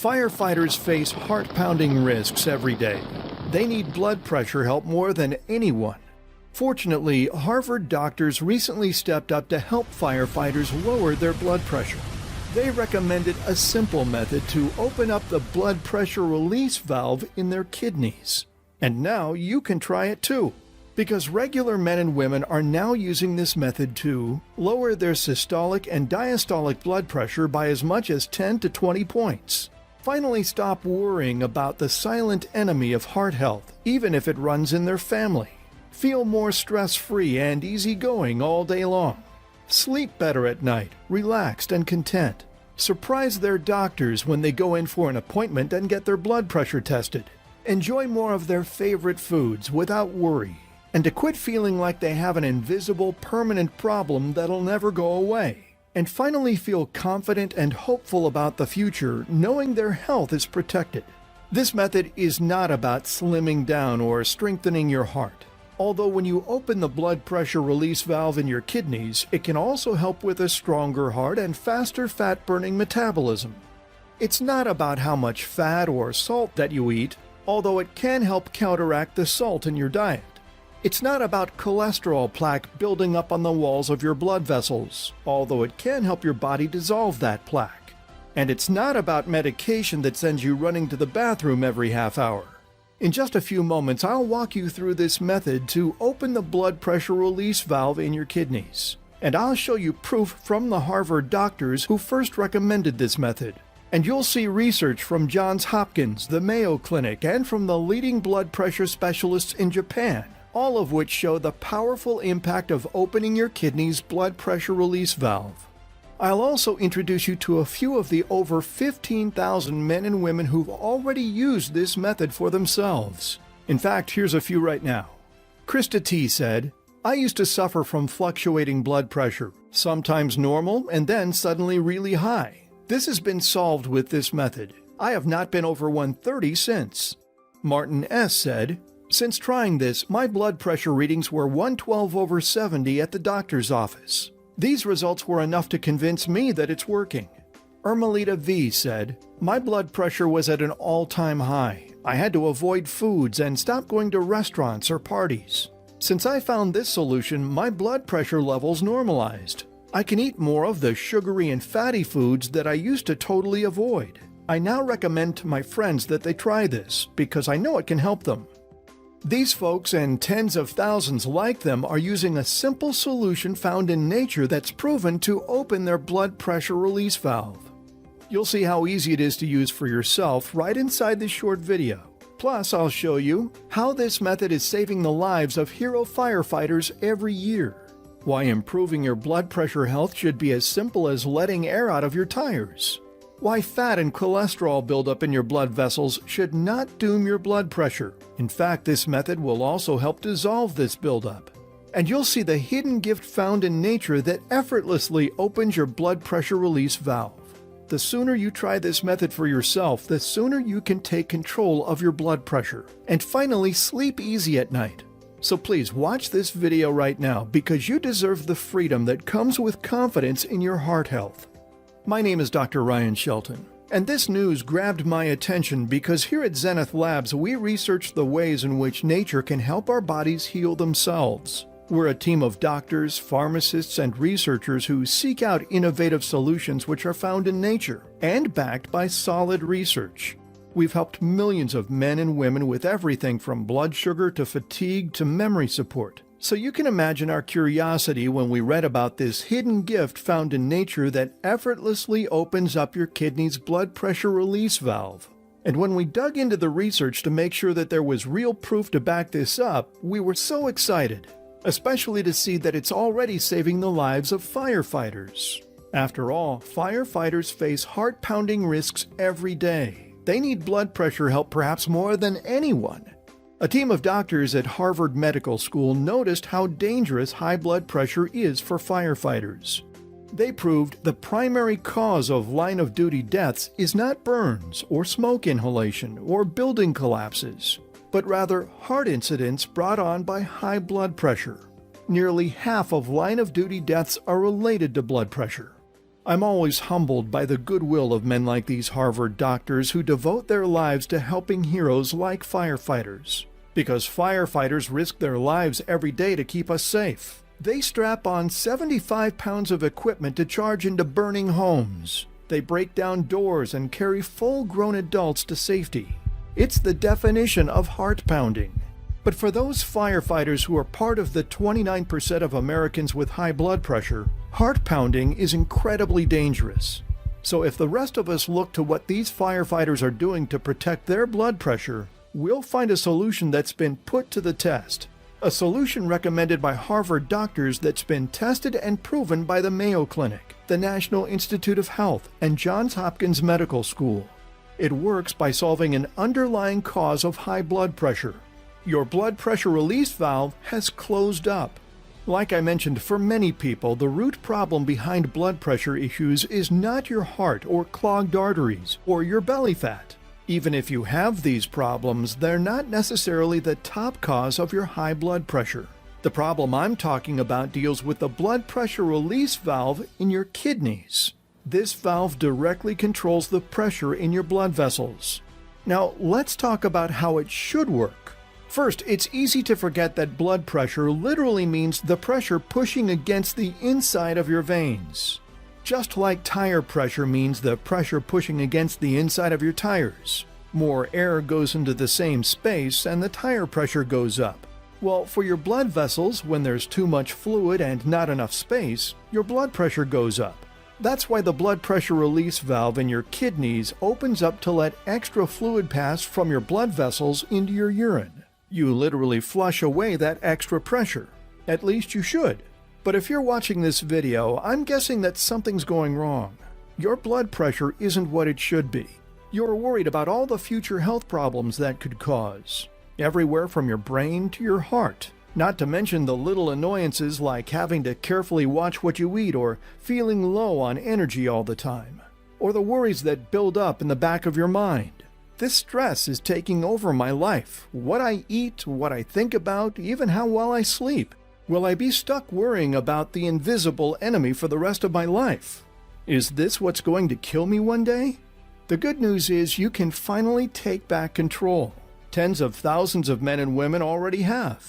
Firefighters face heart-pounding risks every day. They need blood pressure help more than anyone. Fortunately, Harvard doctors recently stepped up to help firefighters lower their blood pressure. They recommended a simple method to open up the blood pressure release valve in their kidneys. And now you can try it too, because regular men and women are now using this method to lower their systolic and diastolic blood pressure by as much as 10 to 20 points. Finally, stop worrying about the silent enemy of heart health, even if it runs in their family. Feel more stress-free and easygoing all day long. Sleep better at night, relaxed and content. Surprise their doctors when they go in for an appointment and get their blood pressure tested. Enjoy more of their favorite foods without worry. And to quit feeling like they have an invisible, permanent problem that'll never go away. And finally feel confident and hopeful about the future, knowing their health is protected. This method is not about slimming down or strengthening your heart. Although when you open the blood pressure release valve in your kidneys, it can also help with a stronger heart and faster fat-burning metabolism. It's not about how much fat or salt that you eat, although it can help counteract the salt in your diet. It's not about cholesterol plaque building up on the walls of your blood vessels, although it can help your body dissolve that plaque. And it's not about medication that sends you running to the bathroom every half hour. In just a few moments, I'll walk you through this method to open the blood pressure release valve in your kidneys. And I'll show you proof from the Harvard doctors who first recommended this method. And you'll see research from Johns Hopkins, the Mayo Clinic, and from the leading blood pressure specialists in Japan, all of which show the powerful impact of opening your kidney's blood pressure release valve. I'll also introduce you to a few of the over 15,000 men and women who've already used this method for themselves. In fact, here's a few right now. Krista T. said, "I used to suffer from fluctuating blood pressure, sometimes normal and then suddenly really high. This has been solved with this method. I have not been over 130 since." Martin S. said, "Since trying this, my blood pressure readings were 112/70 at the doctor's office. These results were enough to convince me that it's working." Ermelita V. said, "My blood pressure was at an all-time high. I had to avoid foods and stop going to restaurants or parties. Since I found this solution, my blood pressure levels normalized. I can eat more of the sugary and fatty foods that I used to totally avoid. I now recommend to my friends that they try this because I know it can help them." These folks and tens of thousands like them are using a simple solution found in nature that's proven to open their blood pressure release valve. You'll see how easy it is to use for yourself right inside this short video. Plus, I'll show you how this method is saving the lives of hero firefighters every year, why improving your blood pressure health should be as simple as letting air out of your tires, why fat and cholesterol buildup in your blood vessels should not doom your blood pressure. In fact, this method will also help dissolve this buildup. And you'll see the hidden gift found in nature that effortlessly opens your blood pressure release valve. The sooner you try this method for yourself, the sooner you can take control of your blood pressure. And finally, sleep easy at night. So please watch this video right now because you deserve the freedom that comes with confidence in your heart health. My name is Dr. Ryan Shelton, and this news grabbed my attention because here at Zenith Labs we research the ways in which nature can help our bodies heal themselves. We're a team of doctors, pharmacists, and researchers who seek out innovative solutions which are found in nature and backed by solid research. We've helped millions of men and women with everything from blood sugar to fatigue to memory support. So you can imagine our curiosity when we read about this hidden gift found in nature that effortlessly opens up your kidney's blood pressure release valve. And when we dug into the research to make sure that there was real proof to back this up, we were so excited, especially to see that it's already saving the lives of firefighters. After all, firefighters face heart-pounding risks every day. They need blood pressure help perhaps more than anyone. A team of doctors at Harvard Medical School noticed how dangerous high blood pressure is for firefighters. They proved the primary cause of line-of-duty deaths is not burns or smoke inhalation or building collapses, but rather heart incidents brought on by high blood pressure. Nearly half of line-of-duty deaths are related to blood pressure. I'm always humbled by the goodwill of men like these Harvard doctors who devote their lives to helping heroes like firefighters. Because firefighters risk their lives every day to keep us safe. They strap on 75 pounds of equipment to charge into burning homes. They break down doors and carry full-grown adults to safety. It's the definition of heart pounding. But for those firefighters who are part of the 29% of Americans with high blood pressure, heart pounding is incredibly dangerous. So if the rest of us look to what these firefighters are doing to protect their blood pressure, we'll find a solution that's been put to the test. A solution recommended by Harvard doctors that's been tested and proven by the Mayo Clinic, the National Institute of Health, and Johns Hopkins Medical School. It works by solving an underlying cause of high blood pressure. Your blood pressure release valve has closed up. Like I mentioned, for many people, the root problem behind blood pressure issues is not your heart or clogged arteries or your belly fat. Even if you have these problems, they're not necessarily the top cause of your high blood pressure. The problem I'm talking about deals with the blood pressure release valve in your kidneys. This valve directly controls the pressure in your blood vessels. Now, let's talk about how it should work. First, it's easy to forget that blood pressure literally means the pressure pushing against the inside of your veins. Just like tire pressure means the pressure pushing against the inside of your tires. More air goes into the same space and the tire pressure goes up. Well, for your blood vessels, when there's too much fluid and not enough space, your blood pressure goes up. That's why the blood pressure release valve in your kidneys opens up to let extra fluid pass from your blood vessels into your urine. You literally flush away that extra pressure. At least you should. But if you're watching this video, I'm guessing that something's going wrong. Your blood pressure isn't what it should be. You're worried about all the future health problems that could cause. Everywhere from your brain to your heart. Not to mention the little annoyances like having to carefully watch what you eat or feeling low on energy all the time. Or the worries that build up in the back of your mind. This stress is taking over my life. What I eat, what I think about, even how well I sleep. Will I be stuck worrying about the invisible enemy for the rest of my life? Is this what's going to kill me one day? The good news is you can finally take back control. Tens of thousands of men and women already have.